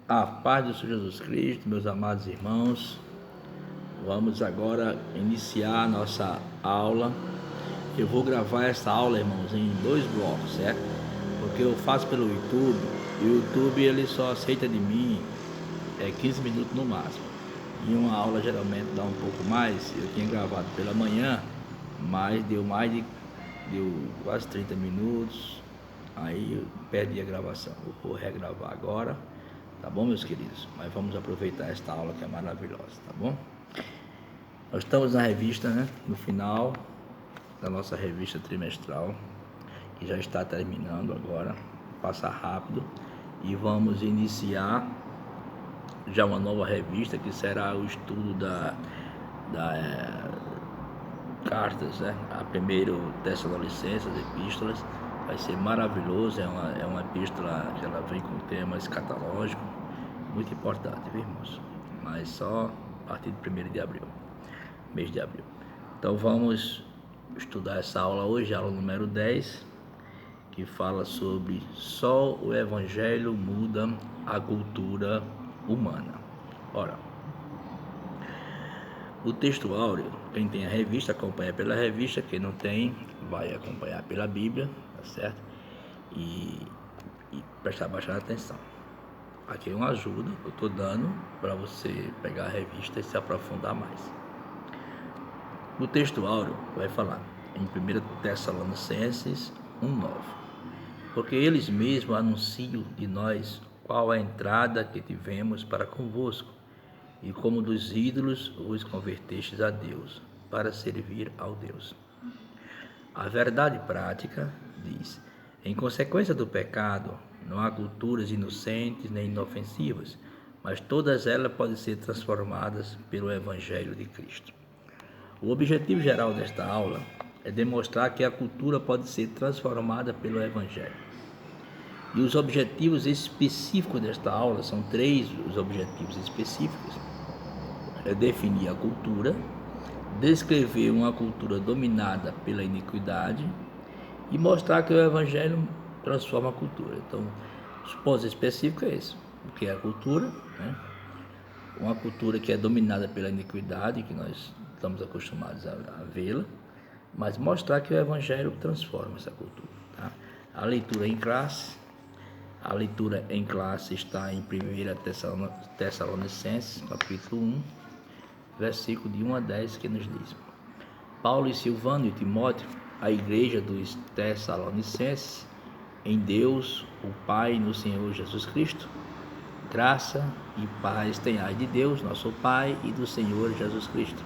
A paz do Senhor Jesus Cristo, meus amados irmãos. Vamos agora iniciar a nossa aula. Eu vou gravar essa aula, irmãos, em 2 blocos, certo? Porque eu faço pelo YouTube, e o YouTube ele só aceita de mim 15 minutos no máximo. E uma aula geralmente dá um pouco mais. Eu tinha gravado pela manhã, mas deu quase 30 minutos. Aí eu perdi a gravação. Eu vou regravar agora. Tá bom, meus queridos? Mas vamos aproveitar esta aula que é maravilhosa, tá bom? Nós estamos na revista, né? No final da nossa revista trimestral, que já está terminando agora. Passa rápido. E vamos iniciar já uma nova revista, que será o estudo da cartas, né? A primeiro Tessalonicenses, epístolas. Vai ser maravilhoso, é uma epístola que ela vem com um tema escatológico, muito importante, viu, irmãos? Mas só a partir do 1º de abril, mês de abril. Então vamos estudar essa aula hoje, aula número 10, que fala sobre só o Evangelho muda a cultura humana. Ora, o texto áureo, quem tem a revista acompanha pela revista, quem não tem vai acompanhar pela Bíblia, tá certo? E prestar bastante atenção. Aqui é uma ajuda que eu estou dando para você pegar a revista e se aprofundar mais. No texto áureo vai falar em 1 Tessalonicenses 1:9, porque eles mesmos anunciam de nós qual a entrada que tivemos para convosco, e como dos ídolos vos convertestes a Deus, para servir ao Deus. A verdade prática diz: em consequência do pecado, não há culturas inocentes nem inofensivas, mas todas elas podem ser transformadas pelo Evangelho de Cristo. O objetivo geral desta aula é demonstrar que a cultura pode ser transformada pelo Evangelho. E os objetivos específicos desta aula, são 3 os objetivos específicos: é definir a cultura, descrever uma cultura dominada pela iniquidade e mostrar que o Evangelho transforma a cultura. Então, os pontos específicos é esse: o que é a cultura, né? Uma cultura que é dominada pela iniquidade, que nós estamos acostumados a vê-la, mas mostrar que o Evangelho transforma essa cultura, tá? A leitura em classe. A leitura em classe está em 1 Tessalonicenses, capítulo 1, versículo de 1 a 10, que nos diz: Paulo e Silvano e Timóteo, a igreja dos Tessalonicenses, em Deus, o Pai e no Senhor Jesus Cristo, graça e paz tenhais de Deus, nosso Pai, e do Senhor Jesus Cristo.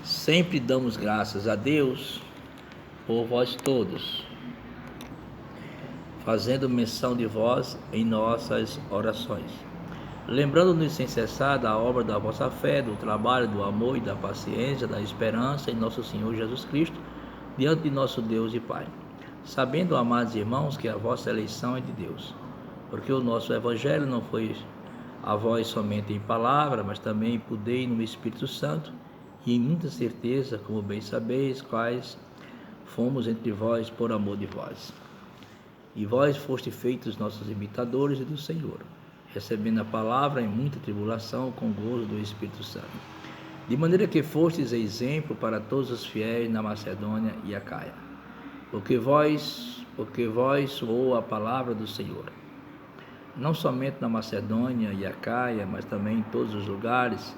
Sempre damos graças a Deus por vós todos, fazendo menção de vós em nossas orações, lembrando-nos sem cessar da obra da vossa fé, do trabalho, do amor e da paciência, da esperança em nosso Senhor Jesus Cristo, diante de nosso Deus e Pai, sabendo, amados irmãos, que a vossa eleição é de Deus, porque o nosso Evangelho não foi a vós somente em palavra, mas também em poder e no Espírito Santo, e em muita certeza, como bem sabeis, quais fomos entre vós por amor de vós. E vós foste feitos nossos imitadores e do Senhor, recebendo a palavra em muita tribulação com gozo do Espírito Santo, de maneira que fostes exemplo para todos os fiéis na Macedônia e Acaia, porque vós soou a palavra do Senhor, não somente na Macedônia e Acaia, mas também em todos os lugares.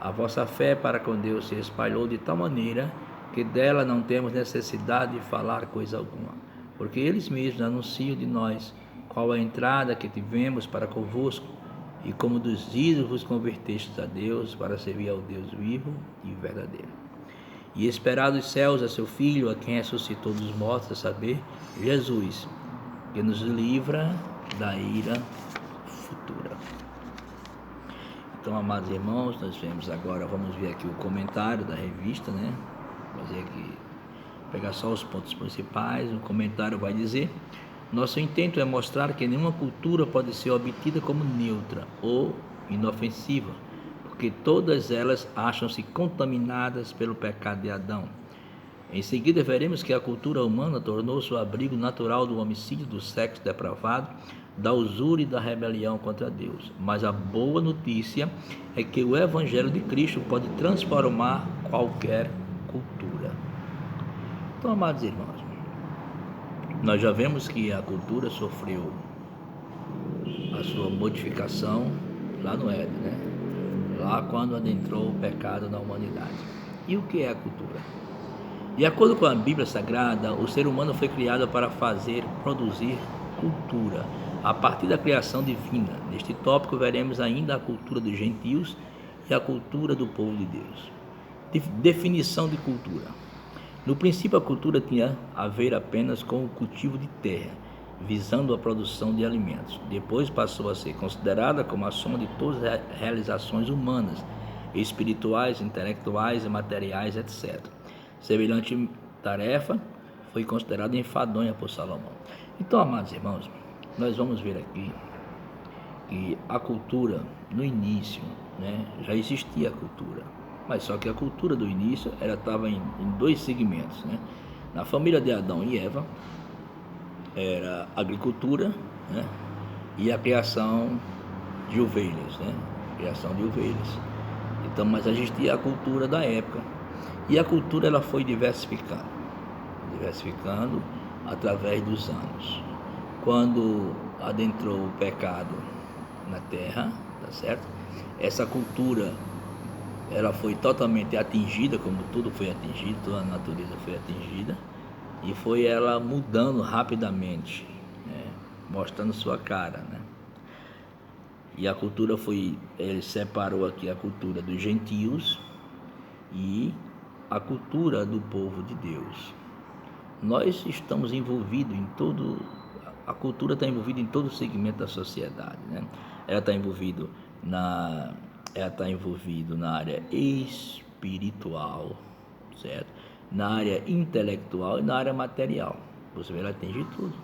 A vossa fé para com Deus se espalhou de tal maneira que dela não temos necessidade de falar coisa alguma, porque eles mesmos anunciam de nós qual a entrada que tivemos para convosco, e como dos ídolos vos convertestes a Deus, para servir ao Deus vivo e verdadeiro, e esperar dos céus a seu Filho, a quem ressuscitou dos mortos, a saber, Jesus, que nos livra da ira futura. Então, amados irmãos, nós vamos ver aqui o comentário da revista, né? Fazer aqui, pegar só os pontos principais. O comentário vai dizer: nosso intento é mostrar que nenhuma cultura pode ser obtida como neutra ou inofensiva, porque todas elas acham-se contaminadas pelo pecado de Adão. Em seguida, veremos que a cultura humana tornou-se o abrigo natural do homicídio, do sexo depravado, da usura e da rebelião contra Deus. Mas a boa notícia é que o Evangelho de Cristo pode transformar qualquer cultura. Então, amados irmãos, nós já vemos que a cultura sofreu a sua modificação lá no Éden, né? Lá quando adentrou o pecado na humanidade. E o que é a cultura? De acordo com a Bíblia Sagrada, o ser humano foi criado para produzir cultura, a partir da criação divina. Neste tópico veremos ainda a cultura dos gentios e a cultura do povo de Deus. Definição de cultura. No princípio, a cultura tinha a ver apenas com o cultivo de terra, visando a produção de alimentos. Depois passou a ser considerada como a soma de todas as realizações humanas, espirituais, intelectuais, materiais, etc. Semelhante tarefa foi considerada enfadonha por Salomão. Então, amados irmãos, nós vamos ver aqui que a cultura, no início, né, já existia a cultura. Mas só que a cultura do início ela estava em dois segmentos, né? Na família de Adão e Eva era a agricultura, né? E a criação de ovelhas, né? Criação de ovelhas. Então, mas existia a cultura da época. E a cultura ela foi diversificando através dos anos. Quando adentrou o pecado na terra, tá certo? Essa cultura ela foi totalmente atingida, como tudo foi atingido, toda a natureza foi atingida, e foi ela mudando rapidamente, né? Mostrando sua cara, né? E a cultura ele separou aqui a cultura dos gentios e a cultura do povo de Deus. Nós estamos envolvidos em a cultura está envolvida em todo o segmento da sociedade, né? Ela está envolvida na área espiritual, certo? Na área intelectual e na área material. Você vê, ela atinge tudo.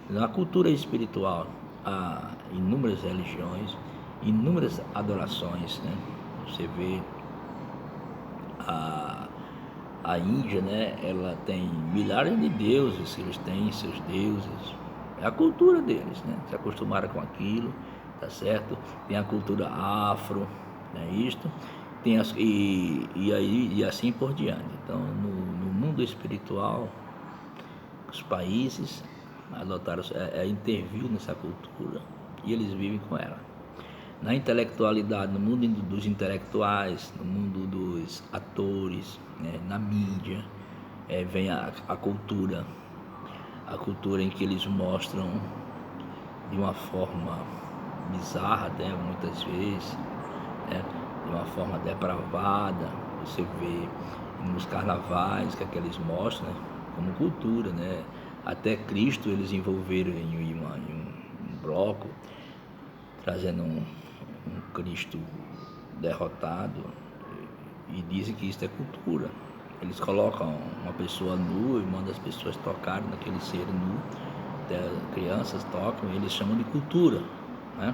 Na cultura espiritual, há inúmeras religiões, inúmeras adorações, né? Você vê a Índia, né? Ela tem milhares de deuses, eles têm seus deuses. É a cultura deles, né? Se acostumaram com aquilo, tá certo? Tem a cultura afro, né? Isto tem e assim por diante. Então, no mundo espiritual, os países adotaram, interviu nessa cultura e eles vivem com ela. Na intelectualidade, no mundo dos intelectuais, no mundo dos atores, né? Na mídia, vem a cultura em que eles mostram de uma forma bizarra, né? Muitas vezes, né? De uma forma depravada. Você vê nos carnavais que eles mostram, né? Como cultura, né? Até Cristo eles envolveram em um bloco, trazendo um Cristo derrotado, e dizem que isso é cultura. Eles colocam uma pessoa nua e mandam as pessoas tocarem naquele ser nu, até crianças tocam, e eles chamam de cultura, né?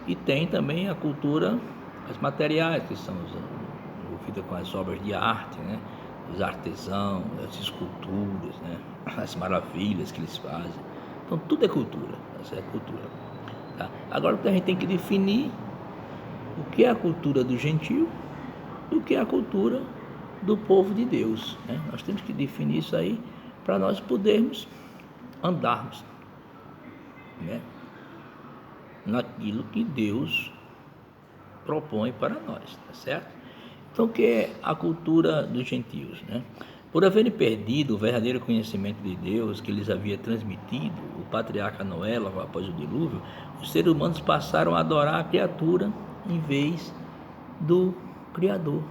E tem também a cultura, as materiais, que são envolvidas com as obras de arte, né? Os artesãos, as esculturas, né? As maravilhas que eles fazem. Então tudo é cultura, essa é a cultura, tá? Agora a gente tem que definir o que é a cultura do gentio e o que é a cultura do povo de Deus, né? Nós temos que definir isso aí para nós podermos andarmos, né? Naquilo que Deus propõe para nós, tá certo? Então, o que é a cultura dos gentios, né? Por haverem perdido o verdadeiro conhecimento de Deus que lhes havia transmitido o patriarca Noé logo após o dilúvio, os seres humanos passaram a adorar a criatura em vez do Criador,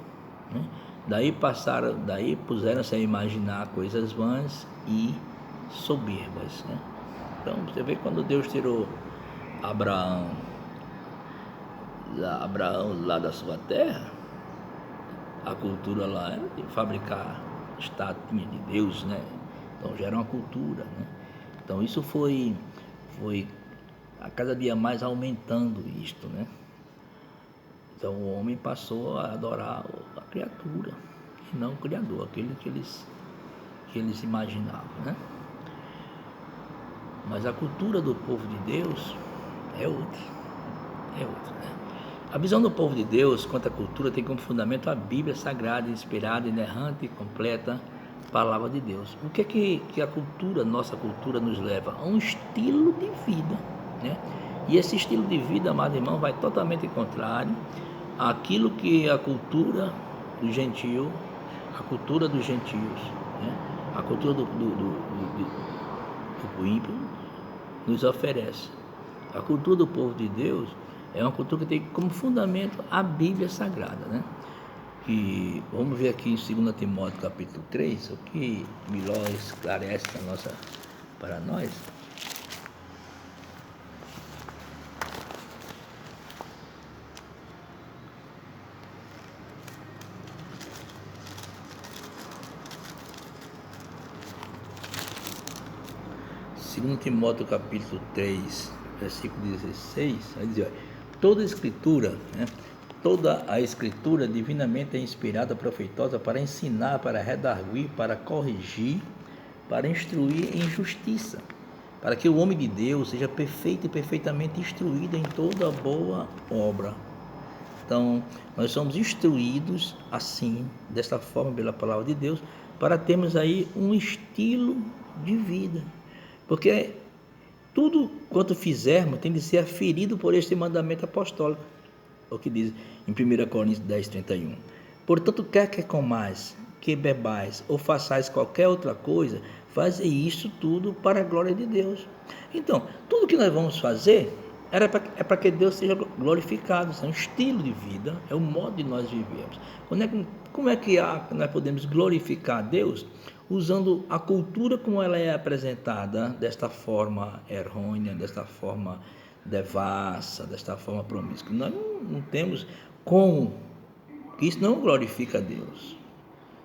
né? Daí puseram-se a imaginar coisas vãs e soberbas, né? Então você vê quando Deus tirou Abraão lá da sua terra, a cultura lá era de fabricar estatuinha de Deus, né? Então já era uma cultura, né? Então isso foi a cada dia mais aumentando isto, né? Então o homem passou a adorar a criatura e não o Criador, aquele que eles imaginavam, né? Mas a cultura do povo de Deus é outra. É outra, né? A visão do povo de Deus quanto à cultura tem como fundamento a Bíblia Sagrada, inspirada, inerrante e completa Palavra de Deus. O que é que a cultura, nossa cultura, nos leva? A um estilo de vida, né? E esse estilo de vida, amado irmão, vai totalmente contrário àquilo que a cultura do gentio, a cultura dos gentios, né? A cultura do ímpio nos oferece. A cultura do povo de Deus é uma cultura que tem como fundamento a Bíblia Sagrada, né? E vamos ver aqui em 2 Timóteo capítulo 3, o que melhor esclarece para nós. Segundo Timóteo capítulo 3, versículo 16, vai dizer, toda a escritura, né? Toda a escritura divinamente é inspirada, proveitosa para ensinar, para redarguir, para corrigir, para instruir em justiça, para que o homem de Deus seja perfeito e perfeitamente instruído em toda boa obra. Então, nós somos instruídos assim, desta forma, pela palavra de Deus, para termos aí um estilo de vida. Porque tudo quanto fizermos tem de ser aferido por este mandamento apostólico. O que diz em 1 Coríntios 10, 31. Portanto, quer que comais, que bebais ou façais qualquer outra coisa, fazei isso tudo para a glória de Deus. Então, tudo que nós vamos fazer é para que Deus seja glorificado. Isso é um estilo de vida, é o modo de nós vivermos. Como é que nós podemos glorificar a Deus? Usando a cultura como ela é apresentada, desta forma errônea, desta forma devassa, desta forma promíscua. Nós não temos como, isso não glorifica a Deus.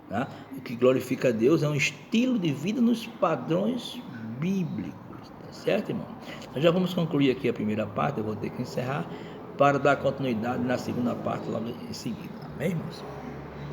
Tá? O que glorifica a Deus é um estilo de vida nos padrões bíblicos, tá certo, irmão? Nós já vamos concluir aqui a primeira parte, eu vou ter que encerrar para dar continuidade na segunda parte logo em seguida. Amém, irmãos?